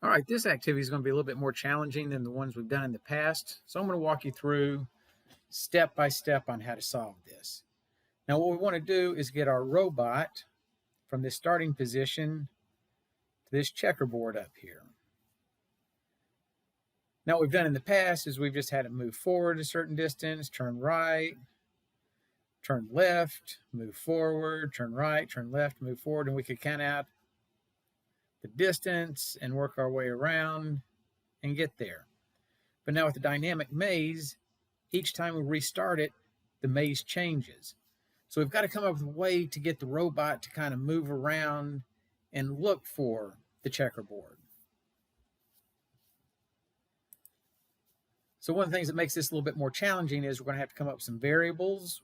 All right, this activity is going to be a little bit more challenging than the ones we've done in the past. So I'm going to walk you through step by step on how to solve this. Now, what we want to do is get our robot from this starting position to this checkerboard up here. Now, what we've done in the past is we've just had it move forward a certain distance, turn right, turn left, move forward, turn right, turn left, move forward, and we could count out the distance and work our way around and get there. But now with the dynamic maze, each time we restart it, the maze changes. So we've got to come up with a way to get the robot to kind of move around and look for the checkerboard. So one of the things that makes this a little bit more challenging is we're going to have to come up with some variables.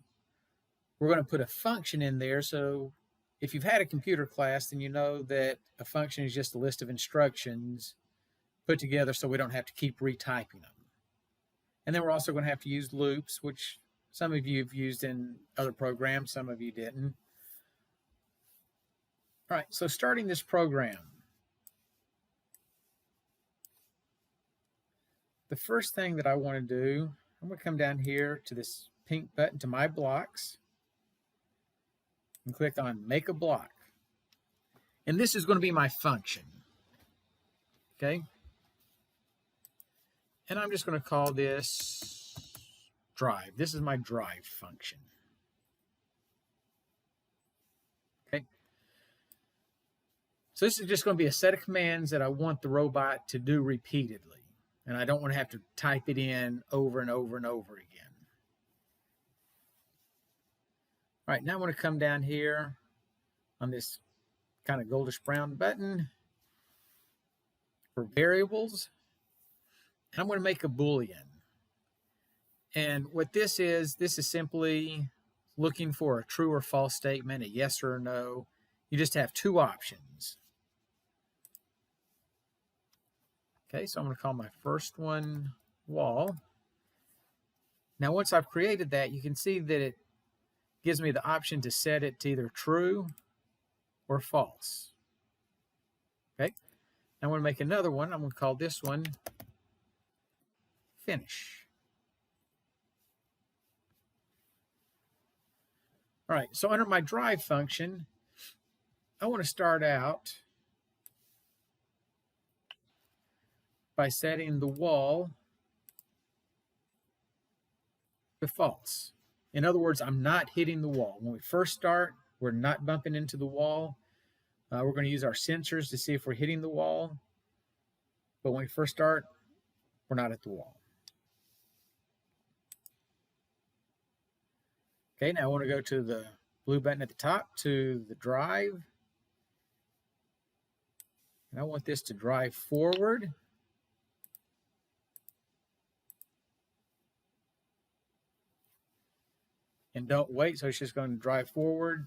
We're going to put a function in there. So if you've had a computer class, then you know that a function is just a list of instructions put together so we don't have to keep retyping them. And then we're also going to have to use loops, which some of you have used in other programs, some of you didn't. All right, so starting this program, the first thing that I want to do, I'm going to come down here to this pink button to my blocks and click on Make a Block. And this is going to be my function. Okay? And I'm just going to call this drive. This is my drive function. Okay? So this is just going to be a set of commands that I want the robot to do repeatedly. And I don't want to have to type it in over and over and over again. All right, now I want to come down here on this kind of goldish brown button for variables. And I'm going to make a Boolean. And what this is simply looking for a true or false statement, a yes or a no. You just have two options. Okay, so I'm going to call my first one wall. Now, once I've created that, you can see that it gives me the option to set it to either true or false. Okay, now I'm going to make another one. I'm going to call this one finish. All right, so under my drive function, I want to start out by setting the wall to false. In other words, I'm not hitting the wall. When we first start, we're not bumping into the wall. We're going to use our sensors to see if we're hitting the wall. But when we first start, we're not at the wall. Okay, now I want to go to the blue button at the top to the drive. And I want this to drive forward. And don't wait, so it's just going to drive forward.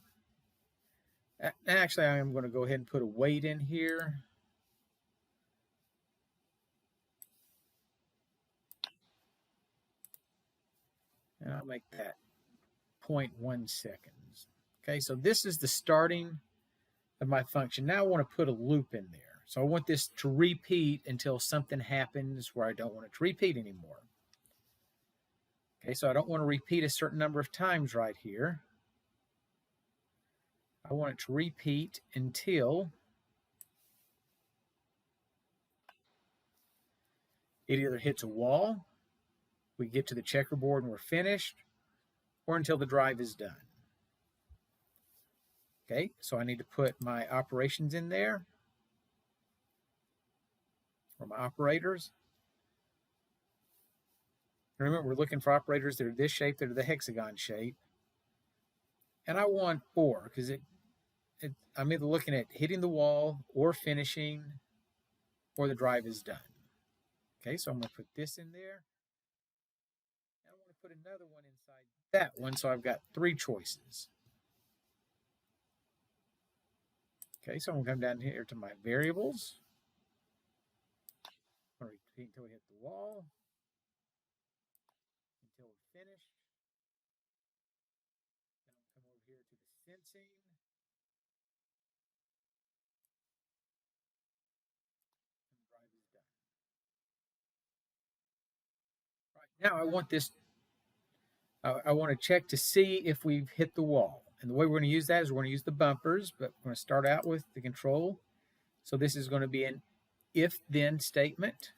Actually, I'm going to go ahead and put a wait in here. And I'll make that 0.1 seconds. Okay, so this is the starting of my function. Now I want to put a loop in there. So I want this to repeat until something happens where I don't want it to repeat anymore. Okay, so I don't want to repeat a certain number of times right here. I want it to repeat until it either hits a wall, we get to the checkerboard and we're finished, or until the drive is done. Okay, so I need to put my operations in there, or my operators. And remember, we're looking for operators that are this shape, that are the hexagon shape. And I want or, because I'm either looking at hitting the wall or finishing, or the drive is done. Okay, so I'm going to put this in there. And I want to put another one inside that one, so I've got three choices. Okay, so I'm going to come down here to my variables. I'm going to repeat until we hit the wall, until we're finished. Then I'll come over here to the sensing. And drive Now I want this, I want to check to see if we've hit the wall. And the way we're going to use that is we're going to use the bumpers, but we're going to start out with the control. So this is going to be an if-then statement.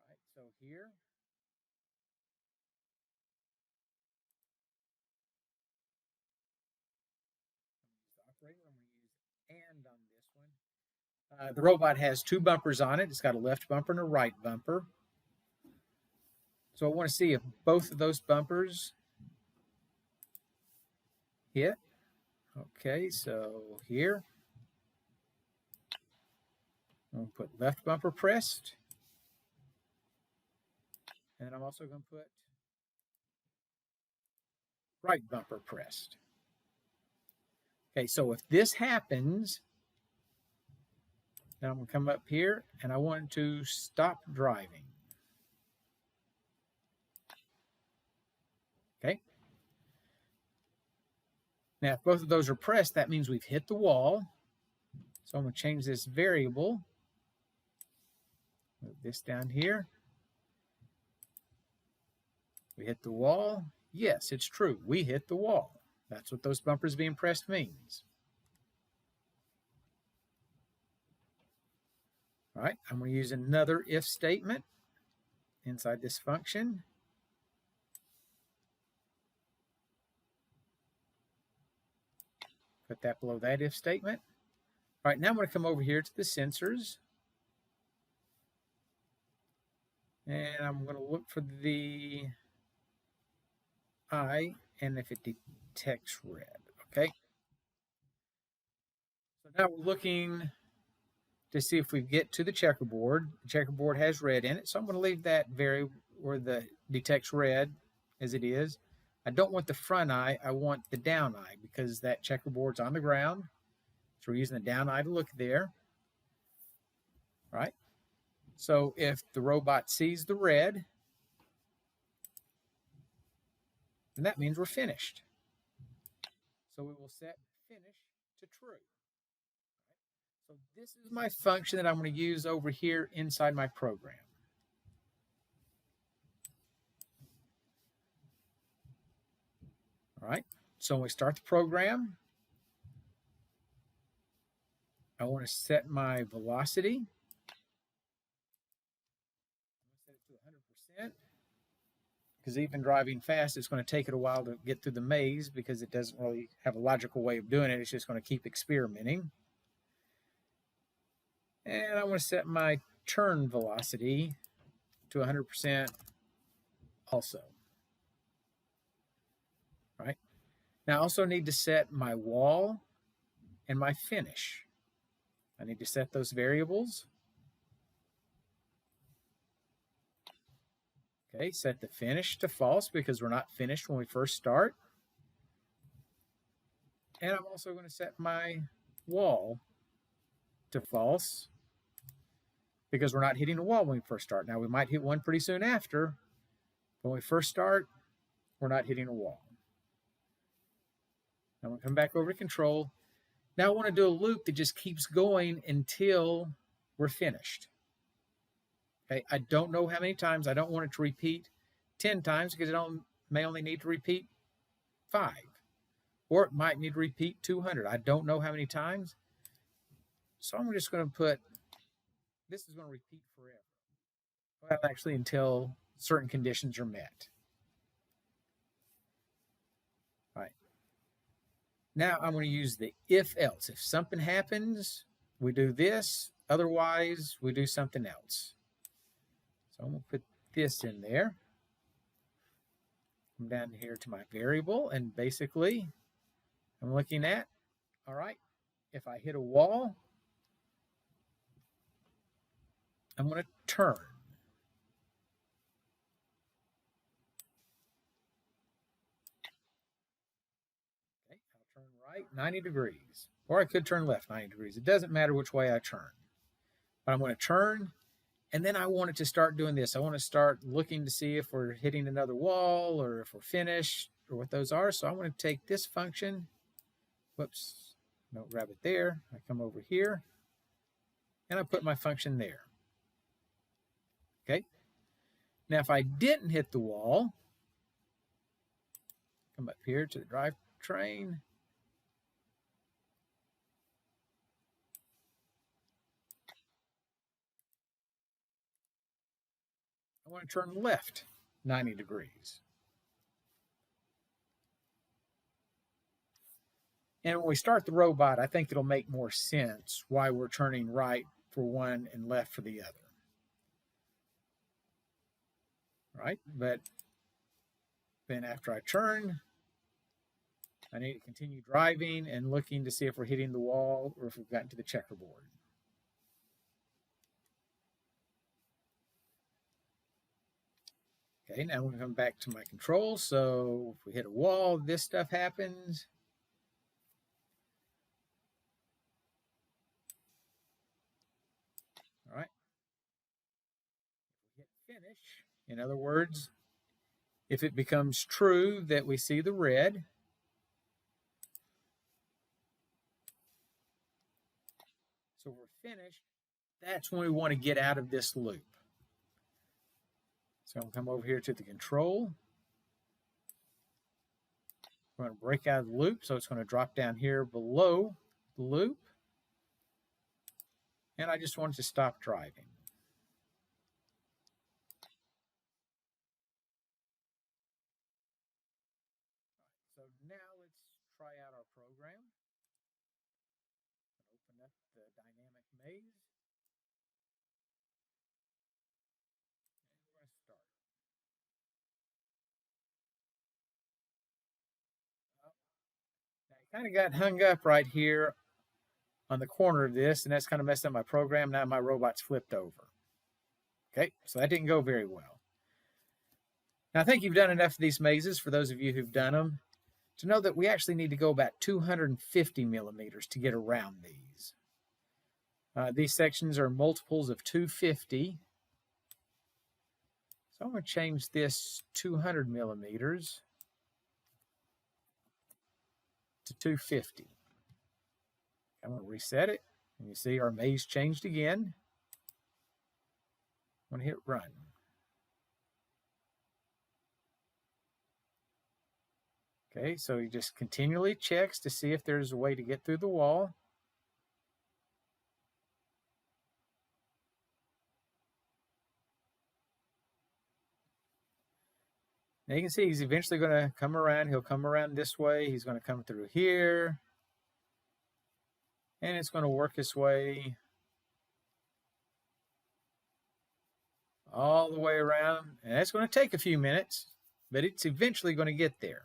Right, so here, operator, I'm going to use and on this one. The robot has two bumpers on it. It's got a left bumper and a right bumper. So I want to see if both of those bumpers hit. Okay, so here, I'm going to put left bumper pressed. And I'm also going to put right bumper pressed. Okay, so if this happens, now I'm going to come up here and I want to stop driving. Okay. Now, if both of those are pressed, that means we've hit the wall. So I'm going to change this variable. Move this down here. We hit the wall. Yes, it's true. We hit the wall. That's what those bumpers being pressed means. All right, I'm going to use another if statement inside this function. Put that below that if statement. All right, now I'm going to come over here to the sensors. And I'm going to look for the I, and if it detects red, okay? So now we're looking to see if we get to the checkerboard. The checkerboard has red in it, so I'm going to leave that variable where the detects red as it is. I don't want the front eye, I want the down eye because that checkerboard's on the ground. So we're using the down eye to look there. All right. So if the robot sees the red, then that means we're finished. So we will set finish to true. So this is my function that I'm going to use over here inside my program. All right, so when we start the program, I want to set my velocity. Set it to 100%, because even driving fast, it's going to take it a while to get through the maze because it doesn't really have a logical way of doing it. It's just going to keep experimenting. And I want to set my turn velocity to 100% also. Right? Now I also need to set my wall and my finish. I need to set those variables. Okay, set the finish to false because we're not finished when we first start. And I'm also going to set my wall to false because we're not hitting a wall when we first start. Now we might hit one pretty soon after. When we first start, we're not hitting a wall. I'm going to come back over to control. Now I want to do a loop that just keeps going until we're finished. Okay, I don't know how many times. I don't want it to repeat 10 times because it may only need to repeat 5. Or it might need to repeat 200. I don't know how many times. So I'm just going to put, this is going to repeat forever. Well, actually until certain conditions are met. All right. Now I'm going to use the if else. If something happens, we do this. Otherwise, we do something else. So I'm going to put this in there. Come down here to my variable, and basically I'm looking at, all right, if I hit a wall, I'm going to turn. Okay, I'll turn right 90 degrees, or I could turn left 90 degrees. It doesn't matter which way I turn. But I'm going to turn, and then I want it to start doing this. I want to start looking to see if we're hitting another wall or if we're finished or what those are. So I want to take this function. Whoops, don't grab it there. I come over here, and I put my function there. Okay. Now, if I didn't hit the wall, come up here to the drivetrain. I want to turn left 90 degrees. And when we start the robot, I think it'll make more sense why we're turning right for one and left for the other. Right? But then after I turn, I need to continue driving and looking to see if we're hitting the wall or if we've gotten to the checkerboard. Okay, now I'm going to come back to my controls. So if we hit a wall, this stuff happens. All right. Hit finish. In other words, if it becomes true that we see the red, so we're finished, that's when we want to get out of this loop. So I'm going to come over here to the control. We're going to break out of the loop, so it's going to drop down here below the loop. And I just wanted to stop driving. So now let's try out our program. Open up the dynamic maze. And we're going to start. Now I kind of got hung up right here on the corner of this, and that's kind of messed up my program. Now my robot's flipped over. Okay, so that didn't go very well. Now I think you've done enough of these mazes, for those of you who've done them, to know that we actually need to go about 250 millimeters to get around these. These sections are multiples of 250. So I'm going to change this 200 millimeters to 250. I'm going to reset it, and you see our maze changed again. I'm going to hit run. Okay, so he just continually checks to see if there's a way to get through the wall. Now you can see he's eventually going to come around. He'll come around this way. He's going to come through here. And it's going to work its way all the way around. And that's going to take a few minutes, but it's eventually going to get there.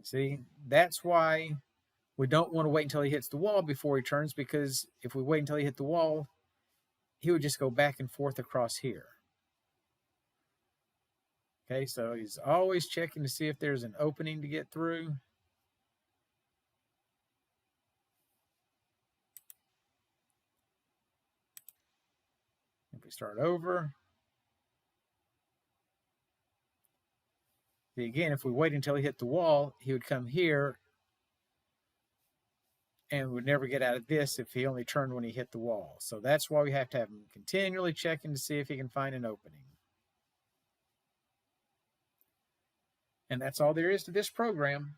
See, that's why we don't want to wait until he hits the wall before he turns, because if we wait until he hit the wall, he would just go back and forth across here. Okay, so he's always checking to see if there's an opening to get through. If we start over, see, again, if we wait until he hit the wall, he would come here and would never get out of this if he only turned when he hit the wall. So that's why we have to have him continually checking to see if he can find an opening. And that's all there is to this program.